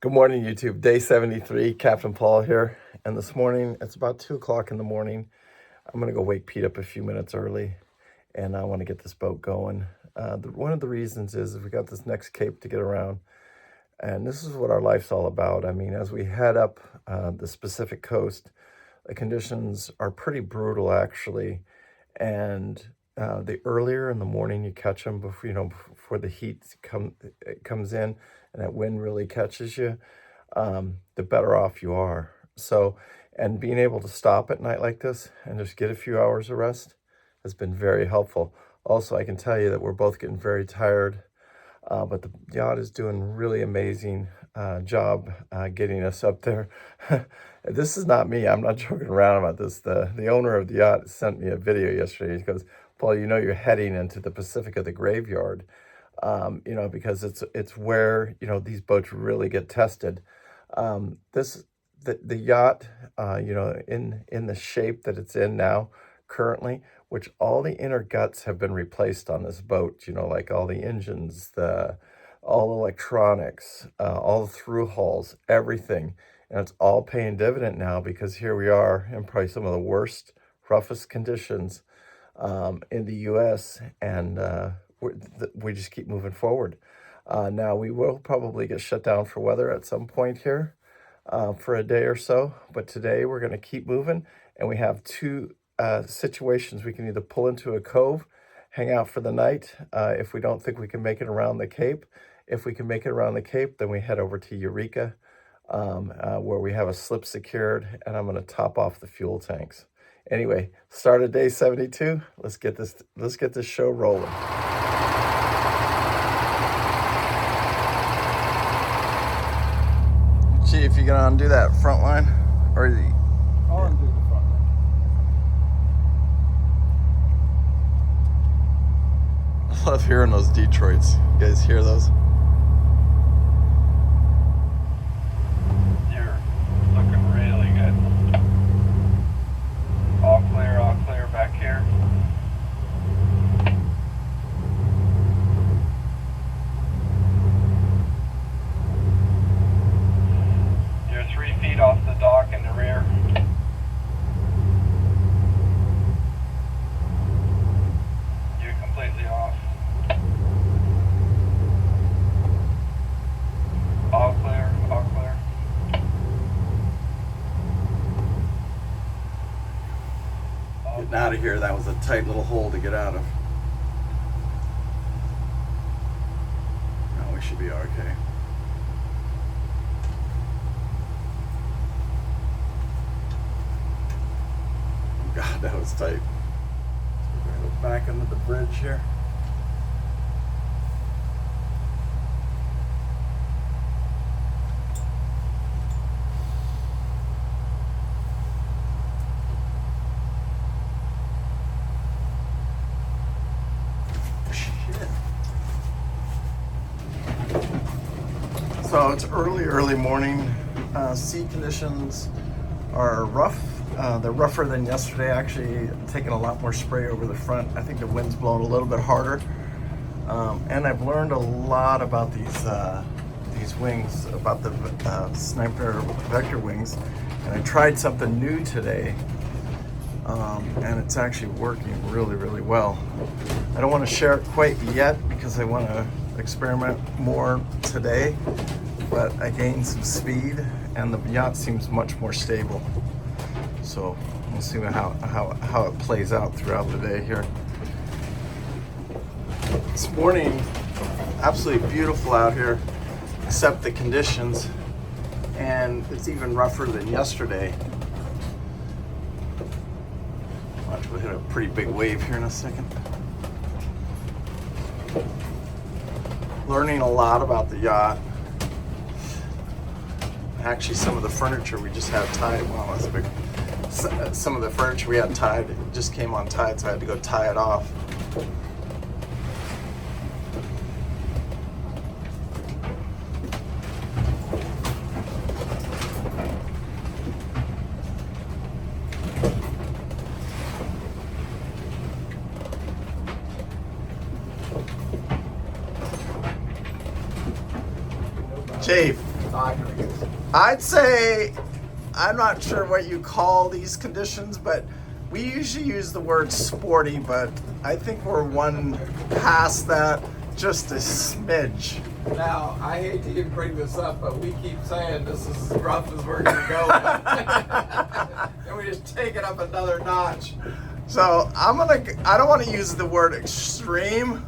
Good morning, YouTube. Day 73, Captain Paul here. And this morning, it's about 2 o'clock in the morning. I'm going to go wake Pete up a few minutes early, and I want to get this boat going. One of the reasons is we got this next cape to get around, and this is what our life's all about. I mean, as we head up the Pacific coast, the conditions are pretty brutal, actually. And the earlier in the morning you catch them, before the heat comes in and that wind really catches you, the better off you are. So, and being able to stop at night like this and just get a few hours of rest has been very helpful. Also, I can tell you that we're both getting very tired, but the yacht is doing really amazing job getting us up there. This is not me. I'm not joking around about this. The owner of the yacht sent me a video yesterday. He goes, "Paul, you're heading into the Pacific of the graveyard, because it's where, these boats really get tested." The yacht, in the shape that it's in now, currently, which all the inner guts have been replaced on this boat, like all the engines, all electronics, all the through hulls, everything. And it's all paying dividend now, because here we are in probably some of the worst, roughest conditions in the U.S. And we just keep moving forward. Now, we will probably get shut down for weather at some point here for a day or so. But today we're going to keep moving. And we have two situations. We can either pull into a cove, hang out for the night if we don't think we can make it around the Cape. If we can make it around the Cape, then we head over to Eureka, where we have a slip secured, and I'm going to top off the fuel tanks. Anyway, start of day 72. Let's get this show rolling. Chief, you gonna undo that front line, or I'll undo the front line. I love hearing those Detroits. You guys hear those? You're looking really good. All clear back here. You're 3 feet off the dock in the rear. You're completely off. All clear, all clear. Getting out of here, that was a tight little hole to get out of. No, we should be okay. God, that was tight. We're gonna look back into the bridge here. So it's early morning. Sea conditions are rough. They're rougher than yesterday. Actually, taking a lot more spray over the front. I think the wind's blowing a little bit harder. And I've learned a lot about these wings, about the Sniper Vector wings. And I tried something new today, and it's actually working really, really well. I don't want to share it quite yet because I want to experiment more today, but I gained some speed and the yacht seems much more stable. So we'll see how it plays out throughout the day here. This morning, absolutely beautiful out here, except the conditions, and it's even rougher than yesterday. Watch, we'll hit a pretty big wave here in a second. Learning a lot about the yacht. Actually, some of the furniture we just had tied. Wow, that's big. Some of the furniture we had tied just came untied, so I had to go tie it off. Chief, talking to you. I'd say, I'm not sure what you call these conditions, but we usually use the word sporty, but I think we're one past that, just a smidge. Now, I hate to even bring this up, but we keep saying this is as rough as we're gonna go. And we just take it up another notch. So I don't want to use the word extreme,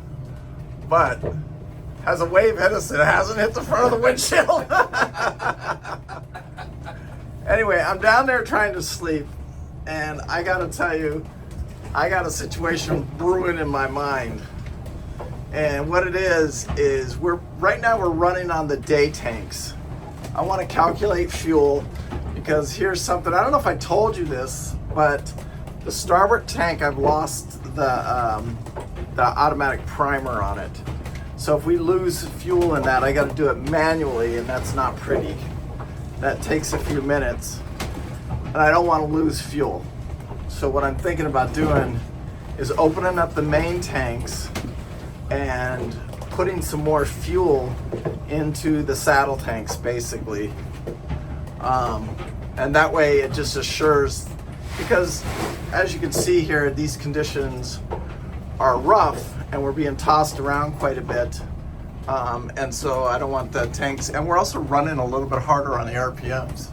but has a wave hit us? It hasn't hit the front of the windshield. Anyway, I'm down there trying to sleep, and I gotta tell you, I got a situation brewing in my mind. And what it is right now we're running on the day tanks. I want to calculate fuel because here's something, I don't know if I told you this, but the starboard tank, I've lost the automatic primer on it. So if we lose fuel in that, I got to do it manually, and that's not pretty. That takes a few minutes, and I don't want to lose fuel. So what I'm thinking about doing is opening up the main tanks and putting some more fuel into the saddle tanks, basically. And that way it just assures, because as you can see here, these conditions are rough and we're being tossed around quite a bit. And so I don't want the tanks, and we're also running a little bit harder on the RPMs.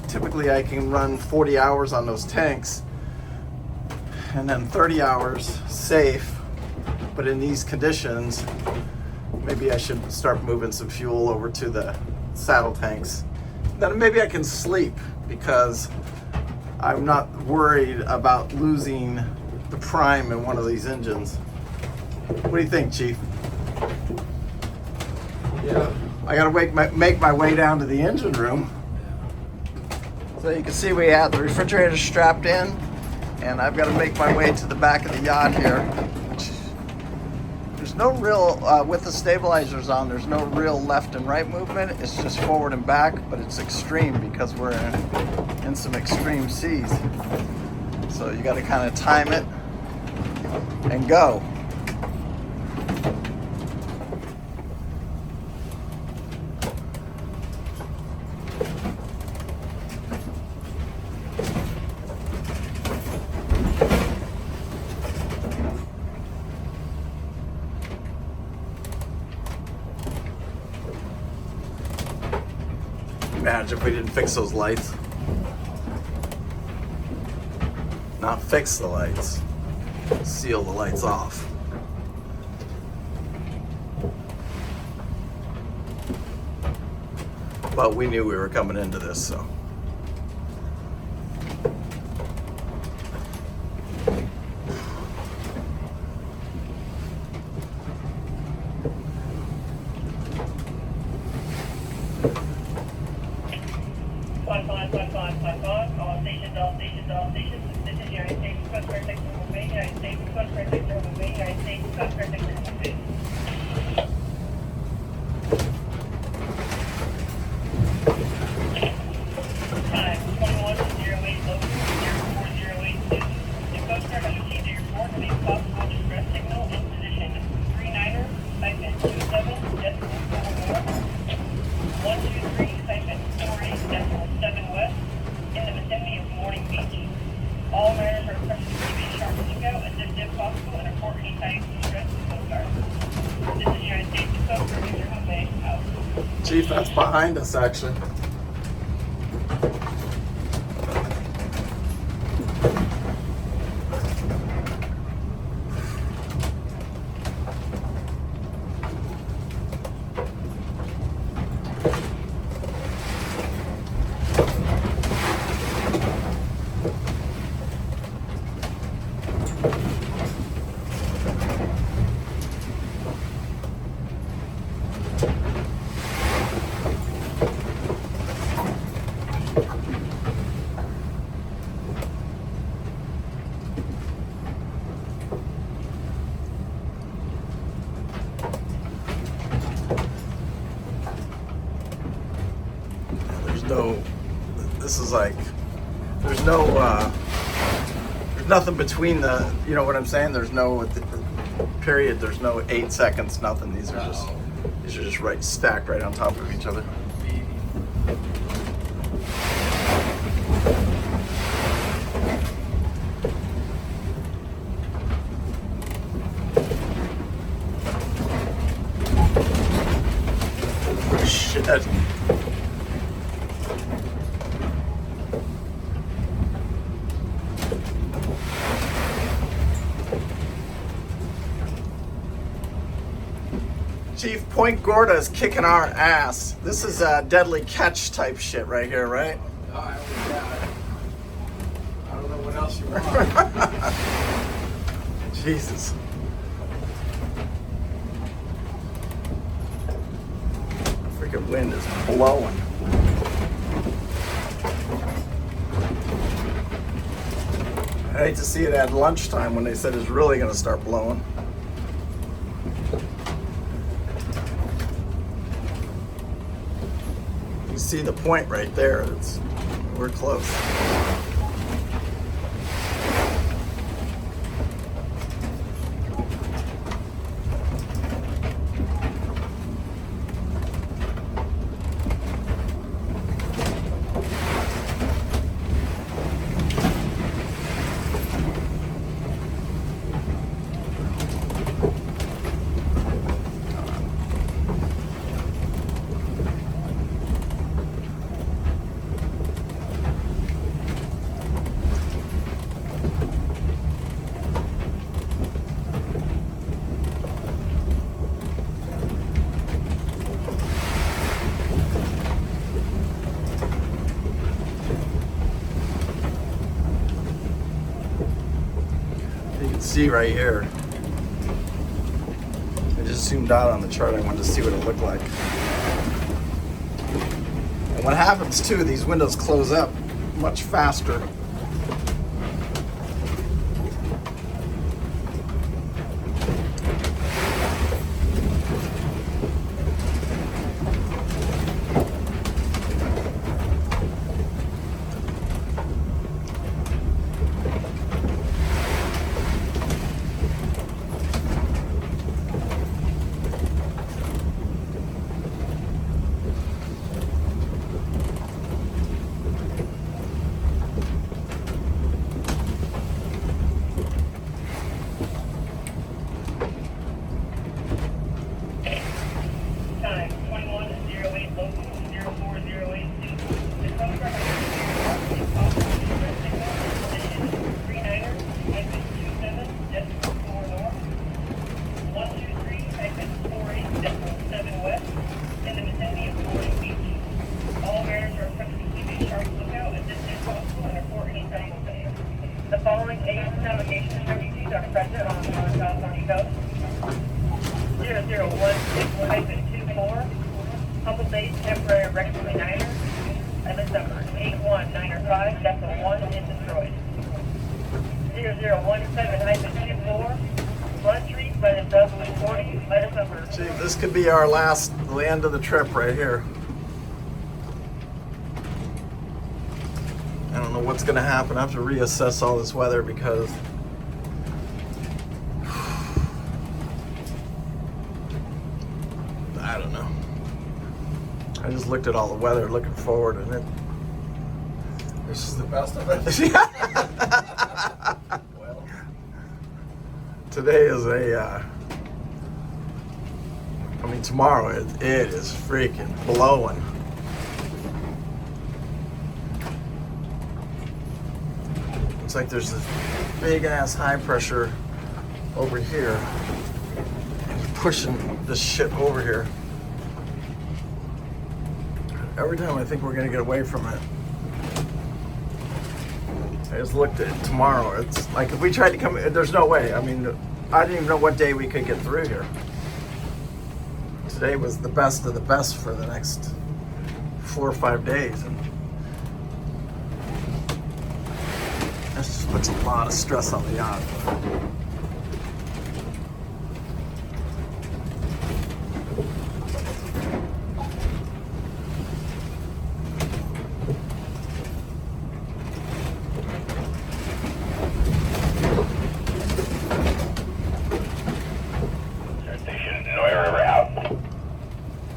Typically I can run 40 hours on those tanks and then 30 hours safe. But in these conditions, maybe I should start moving some fuel over to the saddle tanks. Then maybe I can sleep because I'm not worried about losing the prime in one of these engines. What do you think, Chief? Yeah. I gotta make my way down to the engine room. So you can see we have the refrigerator strapped in, and I've got to make my way to the back of the yacht here. There's no real, with the stabilizers on, there's no real left and right movement. It's just forward and back, but it's extreme because we're in some extreme seas. So you got to kind of time it and go. Imagine if we didn't fix those lights. Not fix the lights, seal the lights off. But we knew we were coming into this, so. All stations. This is United States Coast Guard Sector Movement, United States Coast Guard Sector Movement, United States Coast Guard Sector Movement. Time 2108 local 04082. The Coast Guard has received a report of a possible distress signal in position 39er-27.4 123-48.7 west in the vicinity of Morning Beach. All mariners are requested to keep a sharp lookout and if possible and report any signs of distress to the Coast Guard. This is United States Coast Guard Victor Jose out. Chief, that's behind us actually. This is like, there's nothing between the, you know what I'm saying? There's no period, there's no 8 seconds, nothing. These are just These are just right stacked right on top of each other. Shit. Chief, Point Gorda is kicking our ass. This is a deadly catch type shit right here, right? Oh, I don't know what else you want. Jesus. Freaking wind is blowing. I hate to see it at lunchtime when they said it's really going to start blowing. You see the point right there. We're close. See right here. I just zoomed out on the chart. I wanted to see what it looked like. And what happens too, these windows close up much faster. The following 8 navigation emergencies are present on the California coast. 001-24, Humble Base temporary rectally niner, and number 81905-1 is destroyed. 0017-24, Blood Street by the Douglas 40, item number. Gee, this could be our the end of the trip right here. I don't know what's going to happen. I have to reassess all this weather because I don't know. I just looked at all the weather looking forward and This is the best of it. Well, today is tomorrow it is freaking blowing. It's like there's this big ass high pressure over here pushing this shit over here. Every time I think we're gonna get away from it, I just looked at it tomorrow. It's like if we tried to come, there's no way. I mean, I didn't even know what day we could get through here. Today was the best of the best for the next 4 or 5 days. And that just puts a lot of stress on the yacht.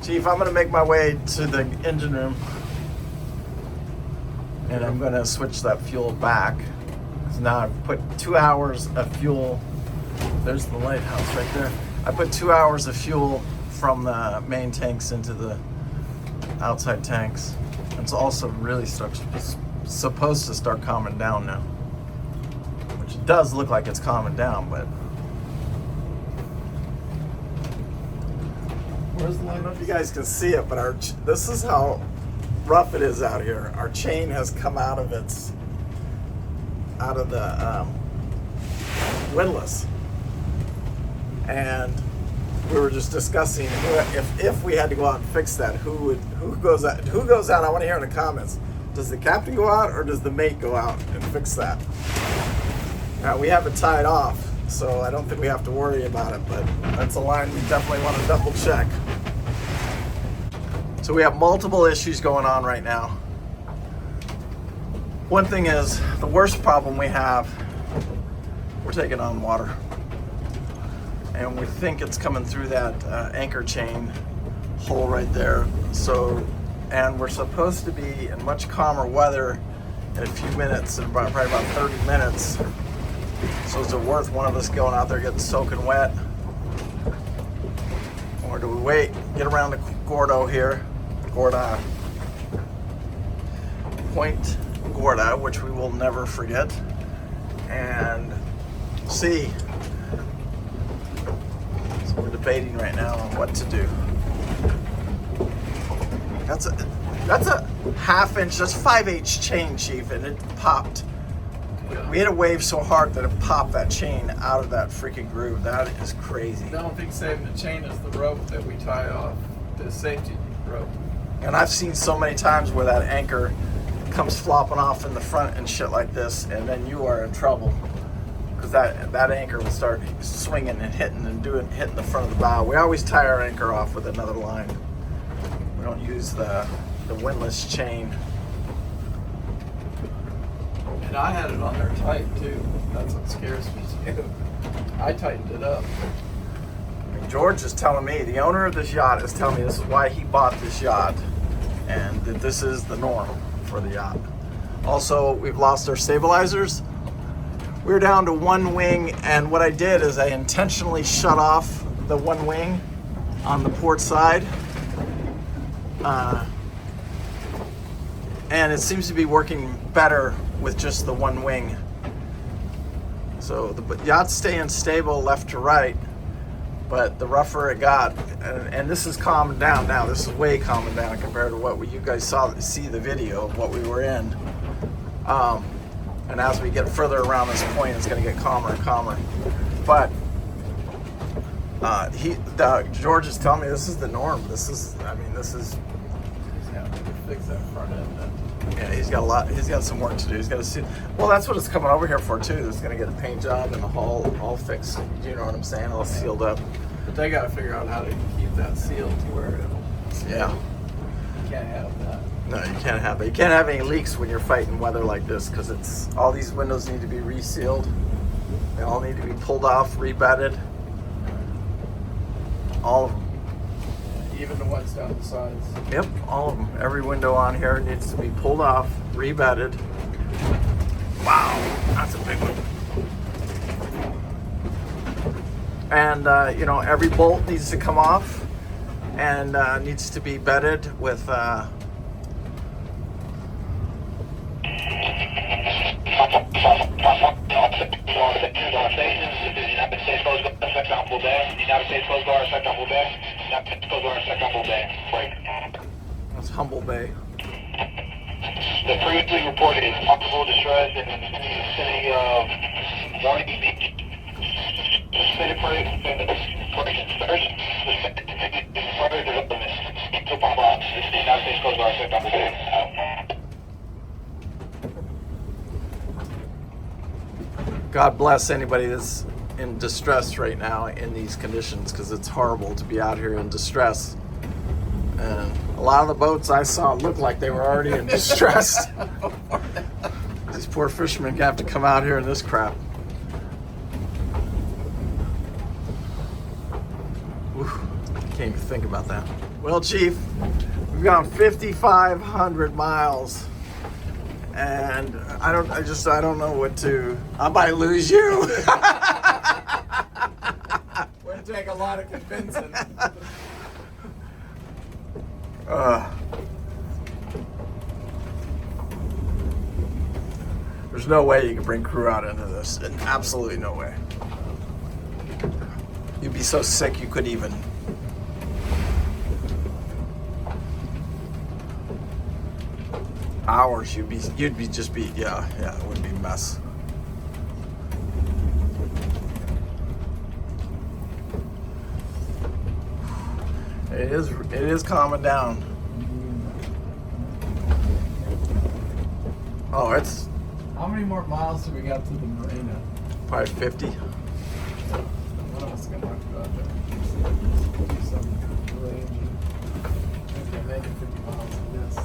Chief, I'm gonna make my way to the engine room and I'm gonna switch that fuel back. So now I've put 2 hours of fuel. There's the lighthouse right there. I put 2 hours of fuel from the main tanks into the outside tanks. It's also really supposed to start calming down now, which it does look like it's calming down, but Where's the I don't know line? if you guys can see it, but this is how rough it is out here. Our chain has come out of the windlass, and we were just discussing if we had to go out and fix that, who goes out? I want to hear in the comments. Does the captain go out or does the mate go out and fix that? Now we have it tied off, so I don't think we have to worry about it, but that's a line we definitely want to double check. So we have multiple issues going on right now. One thing is, the worst problem we have, we're taking on water. And we think it's coming through that anchor chain hole right there. So, and we're supposed to be in much calmer weather in a few minutes, in probably about 30 minutes. So is it worth one of us going out there getting soaking wet? Or do we wait, get around the Gordo here, Point Gorda, which we will never forget, and see. So we're debating right now on what to do. That's a half-inch, that's 5/8 chain, Chief, and it popped. We hit a wave so hard that it popped that chain out of that freaking groove. That is crazy. I don't think saving the chain is the rope that we tie off, the safety rope. And I've seen so many times where that anchor comes flopping off in the front and shit like this, and then you are in trouble because that anchor will start swinging and hitting the front of the bow. We always tie our anchor off with another line. We don't use the windlass chain. And I had it on there tight too. That's what scares me too. I tightened it up. George is telling me, the owner of this yacht is telling me this is why he bought this yacht, and that this is the norm for the yacht. Also, we've lost our stabilizers. We're down to one wing, and what I did is I intentionally shut off the one wing on the port side. And it seems to be working better with just the one wing. So the yacht's staying stable left to right, but the rougher it got, and this is calming down now. This is way calming down compared to what you guys see the video of what we were in. And as we get further around this point, it's going to get calmer and calmer. But George is telling me this is the norm. This is. He's got to fix that front end. Yeah, he's got some work to do. He's got to see. Well, that's what it's coming over here for too. He's going to get a paint job and the hull all fixed. You know what I'm saying? All sealed up. But they got to figure out how to keep that sealed to where it'll. Yeah. You can't have that. No, you can't have it. You can't have any leaks when you're fighting weather like this, because it's all these windows need to be resealed. They all need to be pulled off, rebedded. All of them. Even the ones down the sides. Yep, all of them. Every window on here needs to be pulled off, rebedded. Wow, that's a big one. And every bolt needs to come off and needs to be bedded with. That's Humble Bay. The previously reported possible distress in the vicinity of Morning Beach. Suspended operations first. Suspended further development. Two pump box. This is the United States Coast Guard sector Humble Bay. God bless anybody that's in distress right now in these conditions, because it's horrible to be out here in distress. And a lot of the boats I saw looked like they were already in distress. These poor fishermen have to come out here in this crap. Whew. Can't even think about that. Well, Chief, we've gone 5,500 miles, and I don't know what to. I might lose you. Would take a lot of convincing. There's no way you can bring crew out into this. Absolutely no way. You'd be so sick you couldn't even. Hours you'd be yeah, it would be a mess. It is calming down. Oh, it's How many more miles do we got to the marina? probably 50. One of us is gonna have to go out there. Do some range. Okay, make it 50 miles. Yes.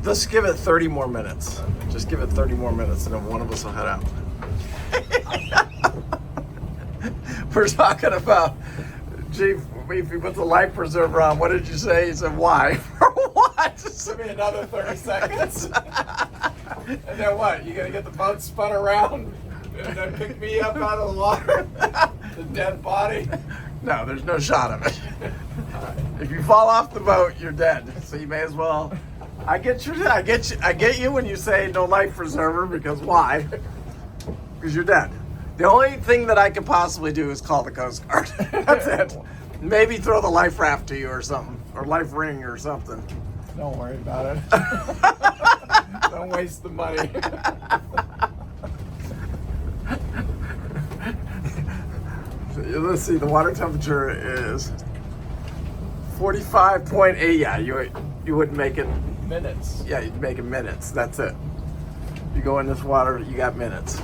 Let's give it 30 more minutes. Just give it 30 more minutes and then one of us will head out. We're talking about, Chief, if you put the life preserver on, what did you say? He said, why? For what? Give me another 30 seconds. And then what? You gonna get the boat spun around and then pick me up out of the water? The dead body? No, there's no shot of it. If you fall off the boat, you're dead. So you may as well. I get you when you say no life preserver, because why? Because you're dead. The only thing that I could possibly do is call the Coast Guard. That's it. Maybe throw the life raft to you or something, or life ring or something. Don't worry about it. Don't waste the money. Let's see, the water temperature is 45.8. Yeah, you wouldn't make it. Minutes. Yeah, you'd make it minutes. That's it. You go in this water, you got minutes.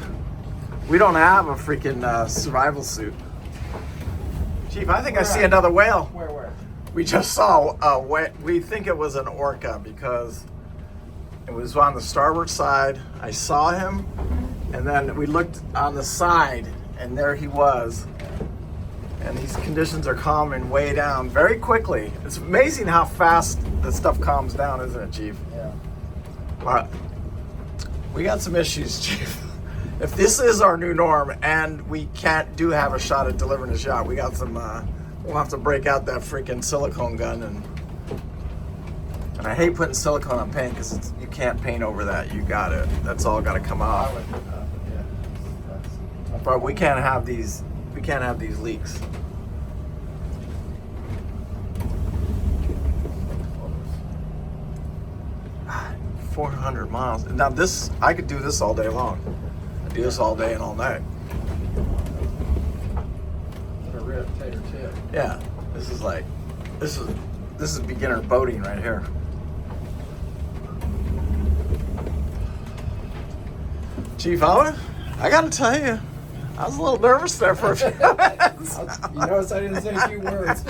We don't have a freaking survival suit. Chief, I think I see another whale. Where? We just saw a whale. We think it was an orca because it was on the starboard side. I saw him, and then we looked on the side, and there he was. And these conditions are calming way down very quickly. It's amazing how fast this stuff calms down, isn't it, Chief? Yeah. But we got some issues, Chief. If this is our new norm and we do have a shot at delivering a yacht, we got some, we'll have to break out that freaking silicone gun. And I hate putting silicone on paint because you can't paint over that. You got it. That's all got to come I off. would do that, but yeah. But we can't have these leaks. Ah, 400 miles. Now this, I could do this all day long. I do this all day and all night. A rip, tater tip. Yeah, this is beginner boating right here. Chief, I gotta tell you, I was a little nervous there for a few minutes. You notice I didn't say a few words.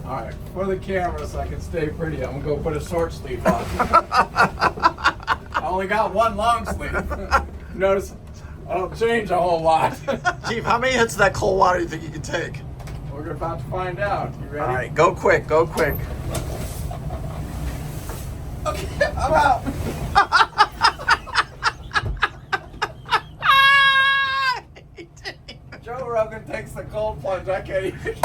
All right, for the camera so I can stay pretty, I'm gonna go put a short sleeve on. I only got one long sleeve. Notice I don't change a whole lot. Chief, how many hits of that cold water do you think you can take? We're about to find out. You ready? All right, go quick, go quick. Okay, I'm out. Joe Rogan takes the cold plunge. I can't even.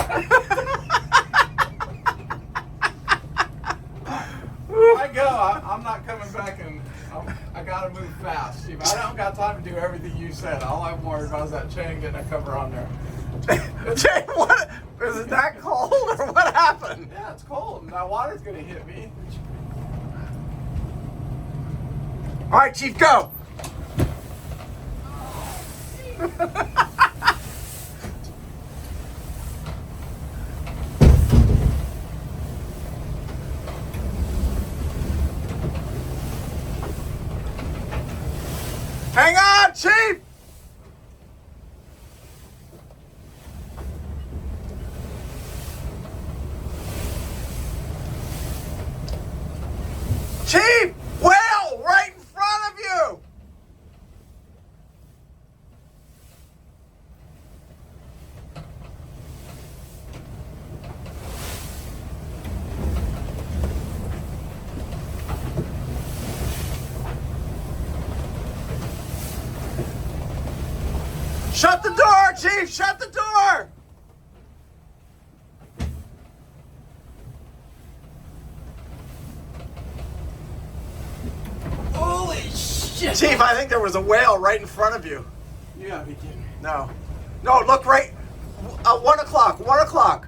I go. I'm not coming back, and I gotta move fast. Steve, I don't got time to do everything you said. All I'm worried about is that chain getting a cover on there. Jay, what? Is it that cold or what happened? Yeah, it's cold, and that water's gonna hit me. All right, Chief, go. Hang on, Chief! Chief! Whale right in front of you! Shut the door, Chief! Shut the door! Holy shit! Chief, I think there was a whale right in front of you. You gotta be kidding me. No. No, look right. 1 o'clock. 1 o'clock.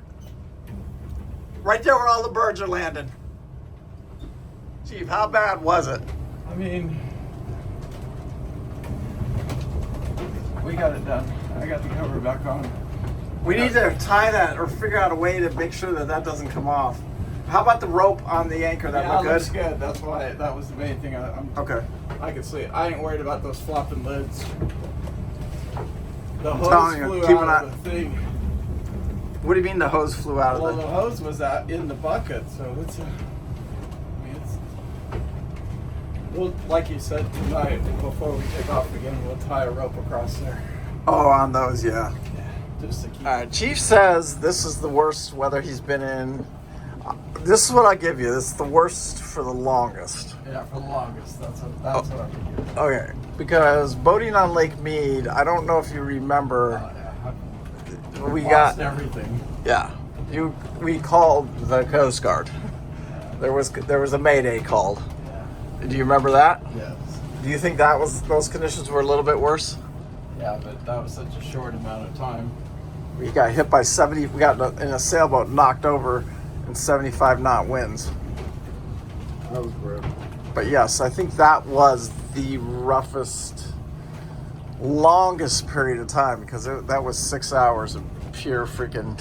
Right there where all the birds are landing. Chief, how bad was it? I mean, we got it done. I got the cover back on. We need to tie that or figure out a way to make sure that that doesn't come off. How about the rope on the anchor? That look good? Looks good. That's why that was the main thing. Okay. I could see it. I ain't worried about those flopping lids. The I'm hose telling you, flew keep out an of the thing. What do you mean the hose flew out Well, of the the... hose was out in the bucket, so it's well, like you said tonight, before we take off again, we'll tie a rope across there. Oh, on those, yeah. Yeah, just to keep. All right, Chief says this is the worst weather he's been in. This is what I give you. This is the worst for the longest. Yeah, for the longest. That's what I figured. Okay, because boating on Lake Mead, I don't know if you remember, we Lost got everything. yeah. We called the Coast Guard. There was a Mayday called. Do you remember that? Yes. Do you think those conditions were a little bit worse? Yeah, but that was such a short amount of time. We got hit by 70. We got in a sailboat knocked over in 75 knot winds. That was brutal. But yes, I think that was the roughest, longest period of time because that was 6 hours of pure freaking.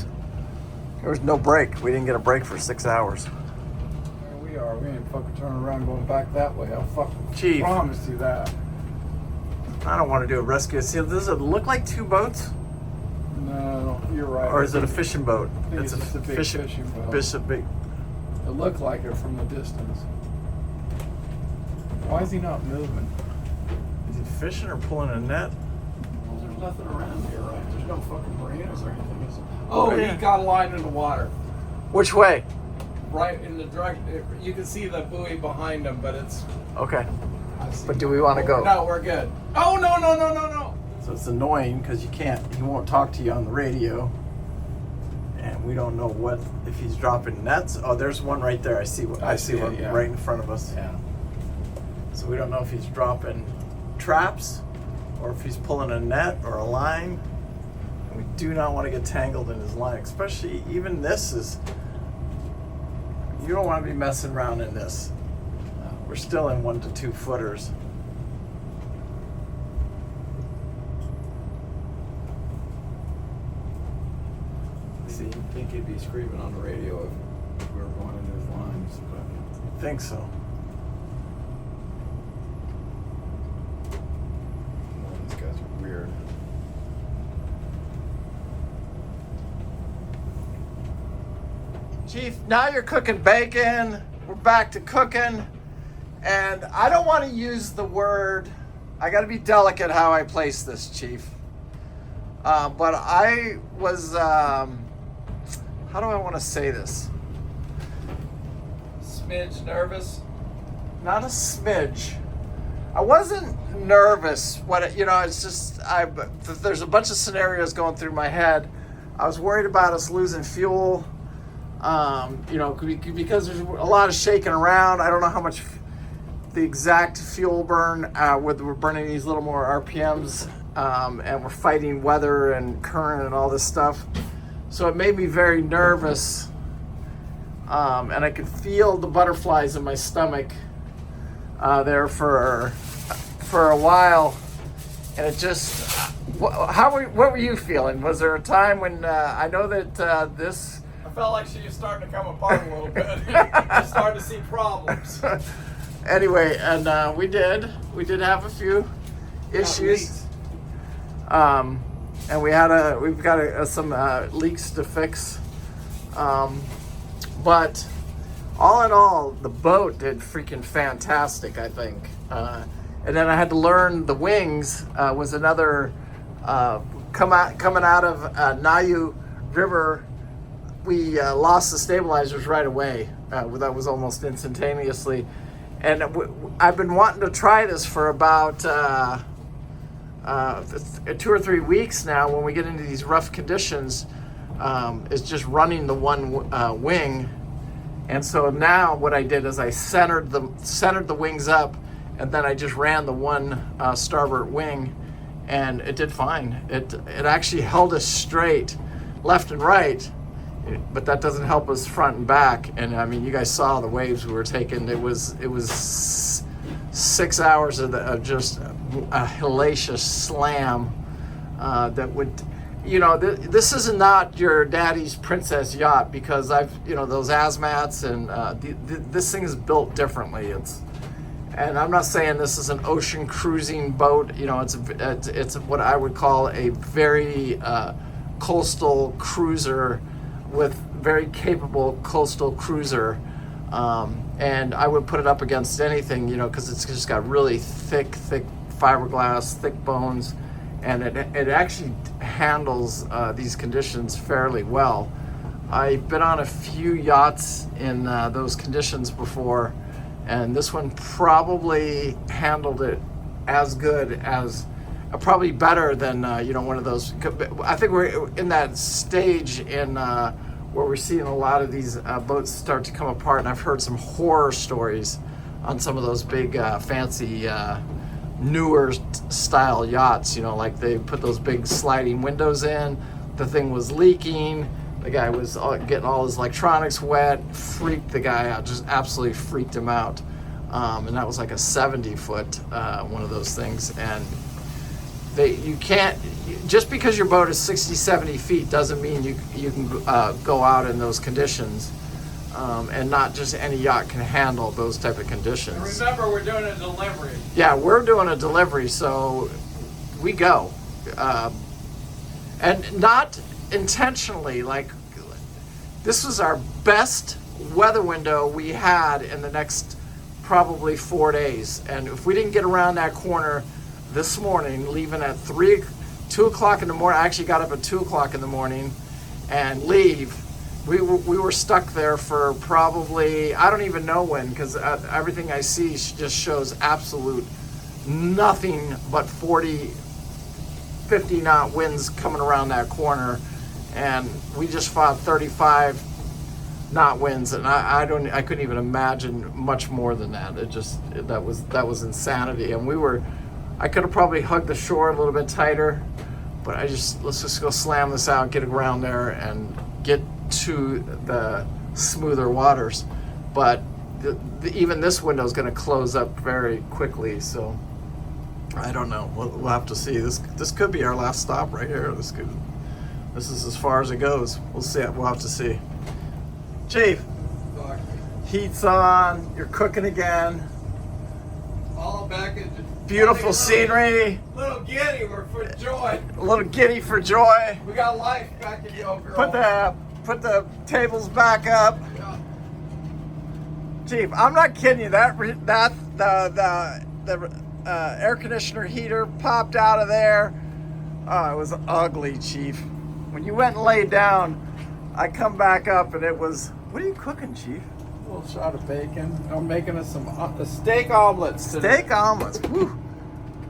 There was no break. We didn't get a break for 6 hours. There we are. We ain't fucking turning around going back that way. I'll fucking Chief. promise you that. I don't want to do a rescue. See, does it look like two boats, No, you're right. or is it a fishing boat? I think it's just a big fishing boat. It's a big. It looked like it from the distance. Why is he not moving? Is he fishing or pulling a net? Well, there's nothing around here, right? There's no fucking marinas or anything, is there? Oh, yeah. he got a line in the water. Which way? Right in the direct. You can see the buoy behind him, but it's. Okay. I see. But do we want to go? No, we're good. Oh, no, no, no, no, no. So it's annoying because he won't talk to you on the radio. And we don't know if he's dropping nets. Oh, there's one right there. I see one yeah. right in front of us. Yeah. So we don't know if he's dropping traps or if he's pulling a net or a line. And we do not want to get tangled in his line, especially even this is, you don't want to be messing around in this. We're still in 1 to 2 footers. See, you'd think he'd be screaming on the radio if we were going into his lines, but. I think so. Well, these guys are weird. Chief, now you're cooking bacon. We're back to cooking. And I don't want to use the word, I got to be delicate how I place this, Chief. But I was, how do I want to say this? Smidge nervous? Not a smidge. I wasn't nervous. It's just, there's a bunch of scenarios going through my head. I was worried about us losing fuel, because there's a lot of shaking around. I don't know how much the exact fuel burn, we're burning these little more RPMs, and we're fighting weather and current and all this stuff. So it made me very nervous, and I could feel the butterflies in my stomach there for a while, and it just. What were you feeling? Was there a time when I know that this? I felt like she was starting to come apart a little bit. I started to see problems. Anyway, and we did have a few issues, and we've got some leaks to fix, but all in all, the boat did freaking fantastic, I think. And then I had to learn the wings was another coming out of Nayu River. We lost the stabilizers right away. That was almost instantaneously. And I've been wanting to try this for about 2 or 3 weeks now, when we get into these rough conditions, is just running the one wing. And so now what I did is I centered the wings up, and then I just ran the one starboard wing, and it did fine. It actually held us straight left and right, but that doesn't help us front and back. And I mean, you guys saw the waves we were taking. It was 6 hours of just a hellacious slam that would, you know, this is not your daddy's princess yacht, because I've, you know, those hazmats, and this thing is built differently. And I'm not saying this is an ocean cruising boat. You know, it's what I would call a very coastal cruiser, with very capable coastal cruiser. And I would put it up against anything, you know, because it's just got really thick fiberglass, thick bones, and it actually handles these conditions fairly well. I've been on a few yachts in those conditions before, and this one probably handled it as good as, probably better than, you know, one of those. I think we're in that stage in where we're seeing a lot of these boats start to come apart, and I've heard some horror stories on some of those big fancy newer style yachts. You know, like they put those big sliding windows in, the thing was leaking, the guy was getting all his electronics wet, freaked the guy out, just absolutely freaked him out. And that was like a 70-foot one of those things. And you can't, just because your boat is 60, 70 feet doesn't mean you can go out in those conditions. And not just any yacht can handle those type of conditions. And remember, we're doing a delivery. Yeah, we're doing a delivery, so we go. And not intentionally, like, this was our best weather window we had in the next probably 4 days. And if we didn't get around that corner this morning, leaving at 2 o'clock in the morning, I actually got up at 2 o'clock in the morning and leave. We were stuck there for probably, I don't even know when, because everything I see just shows absolute nothing but 40, 50 knot winds coming around that corner, and we just fought 35 knot winds, and I couldn't even imagine much more than that. That was insanity. And I could have probably hugged the shore a little bit tighter, but let's just go slam this out, get around there, and get to the smoother waters. But even this window is going to close up very quickly, so I don't know. We'll have to see. This could be our last stop right here. This is as far as it goes. We'll see. We'll have to see. Chief, heat's on. You're cooking again. All back in. Beautiful scenery. Little giddy, we're for joy. A little giddy for joy. We got life back in the overall. Put the tables back up. Yeah. Chief, I'm not kidding you. The air conditioner heater popped out of there. Oh, it was ugly, Chief. When you went and laid down, I come back up and it was. What are you cooking, Chief? A little shot of bacon. I'm making us some steak omelets today. Steak omelets. Whew.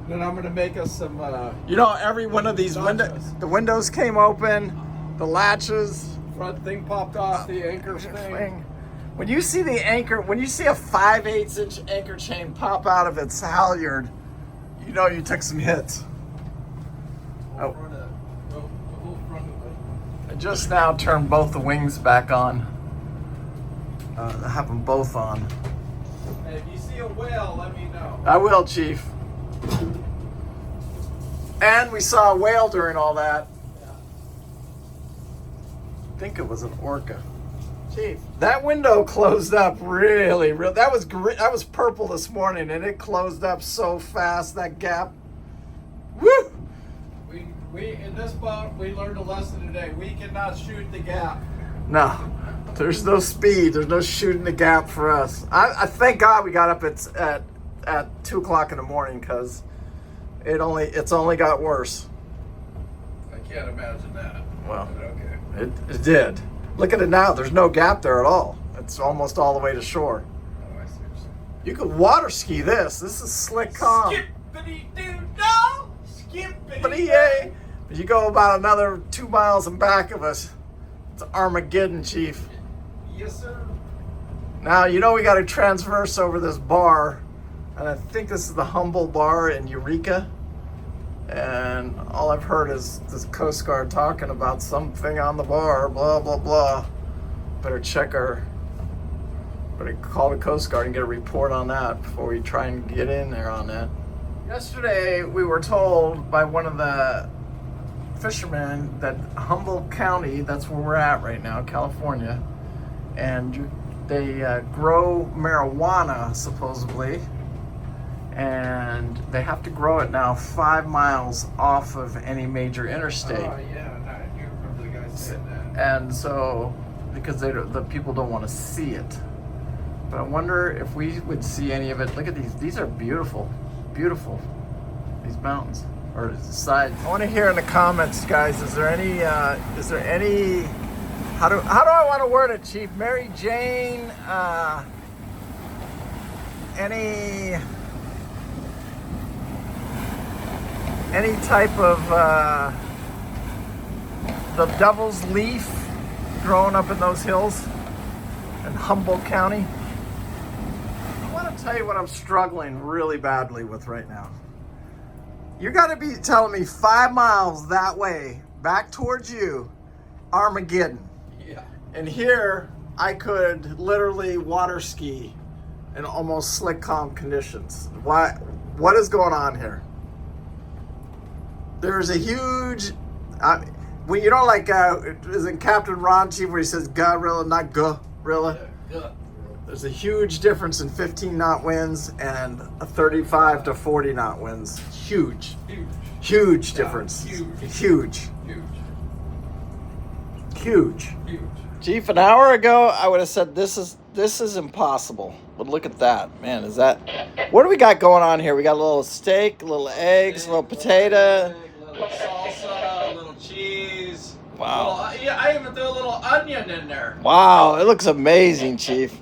Then I'm gonna make us some. You know, every one of these windows, the windows came open, the latches. Front thing popped off, the anchor thing. When you see the anchor, when you see a 5/8" anchor chain pop out of its halyard, you know you took some hits. Oh. I just now turned both the wings back on. I have them both on. Hey, if you see a whale, let me know. I will, Chief. And we saw a whale during all that. Yeah. I think it was an orca. Chief, that window closed up really. That was that was purple this morning, and it closed up so fast. That gap. Woo! We in this boat, we learned a lesson today. We cannot shoot the gap. No, there's no speed. There's no shooting the gap for us. I thank God we got up at 2 o'clock in the morning, because it's only got worse. I can't imagine that. Well, But okay. it did. Look at it now. There's no gap there at all. It's almost all the way to shore. Oh, I see what you're saying. You could water ski this. This is slick calm. Skippity-doo-dah! Skippity-yay. You go about another 2 miles in back of us. It's Armageddon, Chief. Yes, sir. Now, you know we got to transverse over this bar. And I think this is the Humble Bar in Eureka. And all I've heard is this Coast Guard talking about something on the bar, blah, blah, blah. Better call the Coast Guard and get a report on that before we try and get in there on that. Yesterday, we were told by one of the fishermen that Humboldt County, that's where we're at right now, California, and they grow marijuana, supposedly, and they have to grow it now 5 miles off of any major interstate. Oh, yeah, I do remember the guy saying that. And so, because the people don't want to see it. But I wonder if we would see any of it. Look at these. These are beautiful. Beautiful. These mountains. Or sides. I want to hear in the comments, guys, is there any, how do I want to word it, Chief? Mary Jane, any type of, the devil's leaf growing up in those hills in Humboldt County? I want to tell you what I'm struggling really badly with right now. You got to be telling me 5 miles that way, back towards you, Armageddon. Yeah. And here, I could literally water ski in almost slick, calm conditions. What is going on here? There's a huge, well, you know, like, isn't Captain Ron, Chief, where he says gorilla, not gorilla? Yeah. There's a huge difference in 15-knot winds and a 35 to 40-knot winds. Huge. Huge difference. Huge. Chief, an hour ago, I would have said this is impossible. But look at that, man. Is that? What do we got going on here? We got a little steak, a little eggs, a little potato. A little salsa, a little cheese. Wow. I even threw a little onion in there. Wow, it looks amazing, Chief.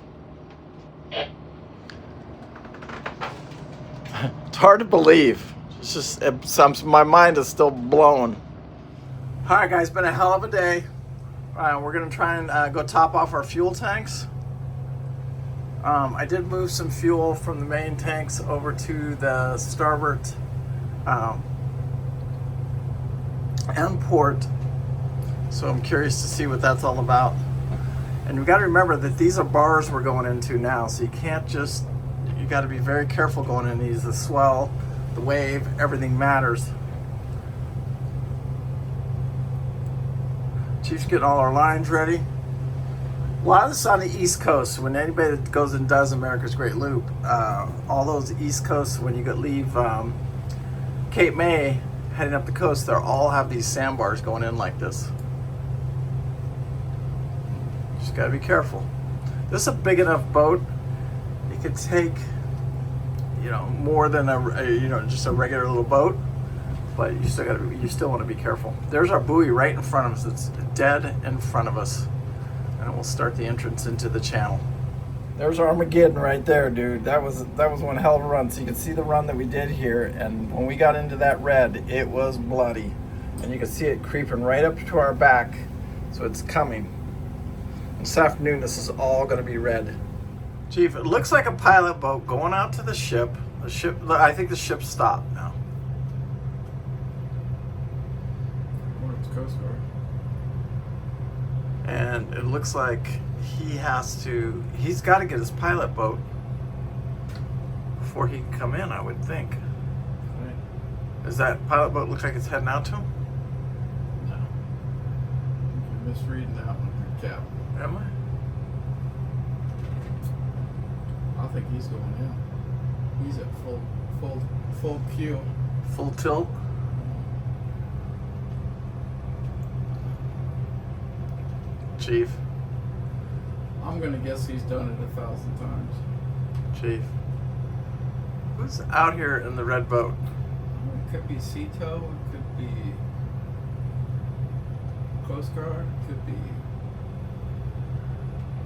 It's hard to believe. It's just, my mind is still blown. All right, guys, been a hell of a day. We're gonna try and go top off our fuel tanks. I did move some fuel from the main tanks over to the starboard end port. So I'm curious to see what that's all about. And we got to remember that these are bars we're going into now, so you can't just, you got to be very careful going in these. The swell, the wave, everything matters. Chief's getting all our lines ready. A lot of this on the East Coast. When anybody that goes and does America's Great Loop, all those East Coast, when you leave Cape May, heading up the coast, they all have these sandbars going in like this. Just gotta be careful. This is a big enough boat. It could take, more than just a regular little boat. But you still want to be careful. There's our buoy right in front of us. It's dead in front of us. And we'll start the entrance into the channel. There's Armageddon right there, dude. That was one hell of a run. So you can see the run that we did here. And when we got into that red, it was bloody. And you can see it creeping right up to our back. So it's coming. This afternoon, this is all going to be red. Chief, it looks like a pilot boat going out to the ship. I think the ship stopped now. Coast Guard. And it looks like he's got to get his pilot boat before he can come in, I would think. Right. Does that pilot boat look like it's heading out to him? No. You're misreading that one, Cap. Am I? I think he's going in. He's at full keel. Full tilt? Chief. I'm gonna guess he's done it 1,000 times. Chief. Who's out here in the red boat? It could be Cito, it could be Coast Guard, it could be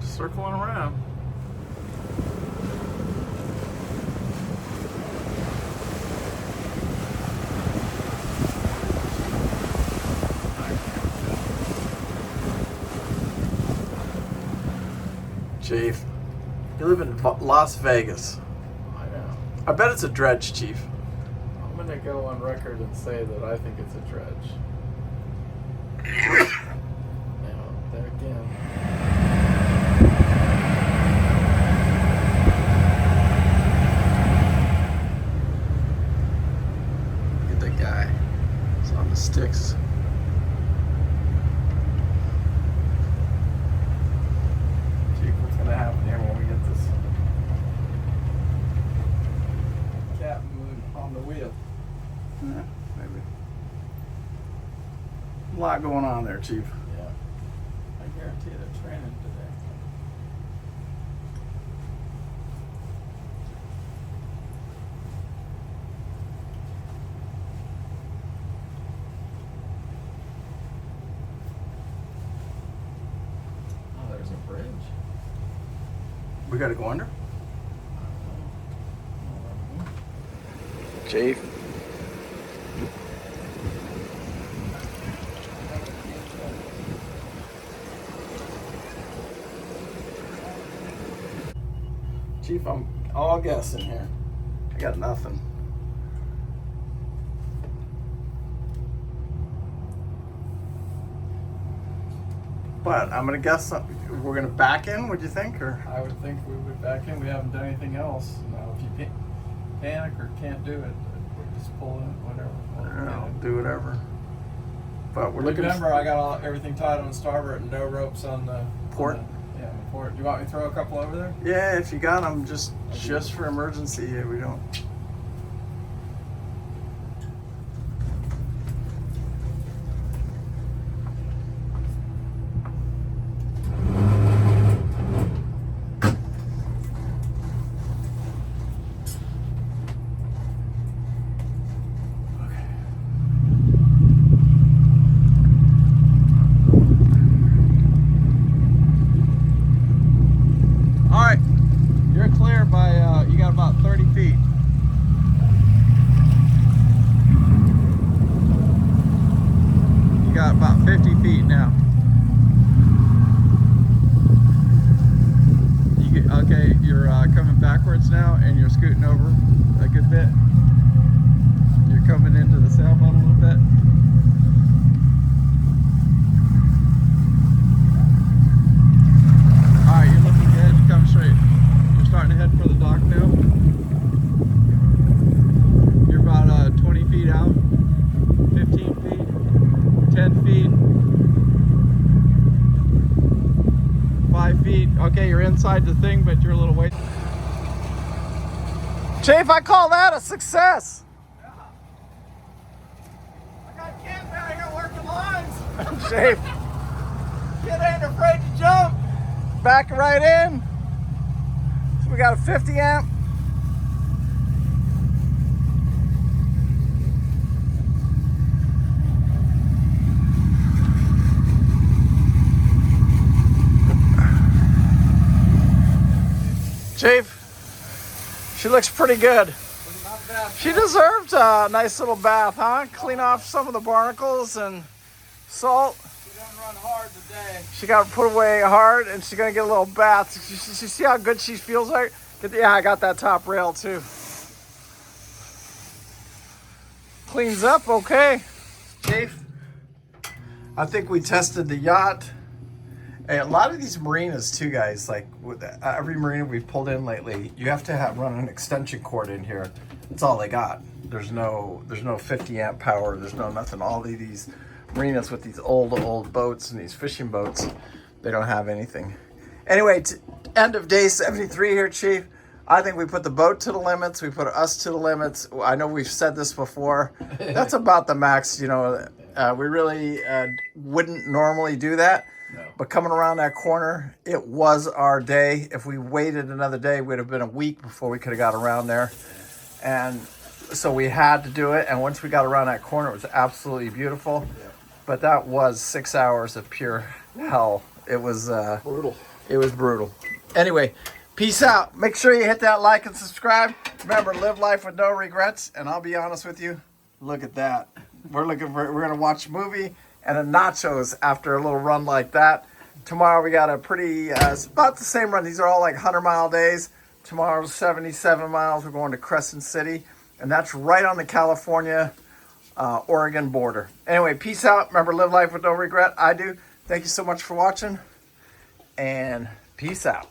Circling around. Chief, you live in Las Vegas. I know. I bet it's a dredge, Chief. I'm gonna go on record and say that I think it's a dredge. Now, there again. Look at that guy. He's on the sticks. Chief, what's gonna happen here when we get this Captain on the wheel. Yeah, maybe. A lot going on there, Chief. Yeah. I guarantee they're training today. Oh, there's a bridge. We gotta go under? I don't know. Chief. Chief, I'm all guessing here. I got nothing. But I'm gonna guess we're gonna back in. What do you think? Or I would think we would back in. We haven't done anything else. Now, if you panic or can't do it, we're just pulling it, whatever. I'll do whatever. But we're looking. Remember, I got everything tied on the starboard and no ropes on the Port? Yeah, the port. Do you want me to throw a couple over there? Yeah, if you got them, just for emergency. Yeah, we don't. All right, you're clear by, you got about 30 feet. You got about 50 feet now. Okay, you're coming backwards now and you're scooting over a good bit. You're coming into the sailboat a little bit. Alright, you're looking good. Come straight. You're starting to head for the dock now. You're about 20 feet out, 15 feet, 10 feet, 5 feet. Okay, you're inside the thing, but you're a little way. Chief, I call that a success. I got Ken down here working lines. Chief, Kid ain't afraid to jump. back right in. So we got a 50 amp. Chief, she looks pretty good. Not bad. She deserved a nice little bath, huh? Clean off some of the barnacles and salt. She done run hard today. She got put away hard, and she's gonna get a little bath. You see how good she feels like? Yeah, I got that top rail too. Cleans up, okay. Chief, I think we tested the yacht. And a lot of these marinas too, guys, like with every marina we've pulled in lately, you have to run an extension cord in here. That's all they got. There's no 50 amp power. There's no nothing. All of these marinas with these old boats and these fishing boats, they don't have anything. Anyway, end of day 73 here, Chief. I think we put the boat to the limits. We put us to the limits. I know we've said this before. That's about the max. You know, we really wouldn't normally do that. No. But coming around that corner, it was our day. If we waited another day, we'd have been a week before we could have got around there. And so we had to do it. And once we got around that corner, it was absolutely beautiful. Yeah. But that was 6 hours of pure hell. It was Brutal. It was brutal. Anyway, peace out. Make sure you hit that like and subscribe. Remember, live life with no regrets. And I'll be honest with you, look at that. We're gonna watch a movie and a nachos after a little run like that. Tomorrow we got a pretty, it's about the same run. These are all like 100-mile days. Tomorrow's 77 miles. We're going to Crescent City, and that's right on the California, Oregon border. Anyway, peace out. Remember, live life with no regret. I do. Thank you so much for watching, and peace out.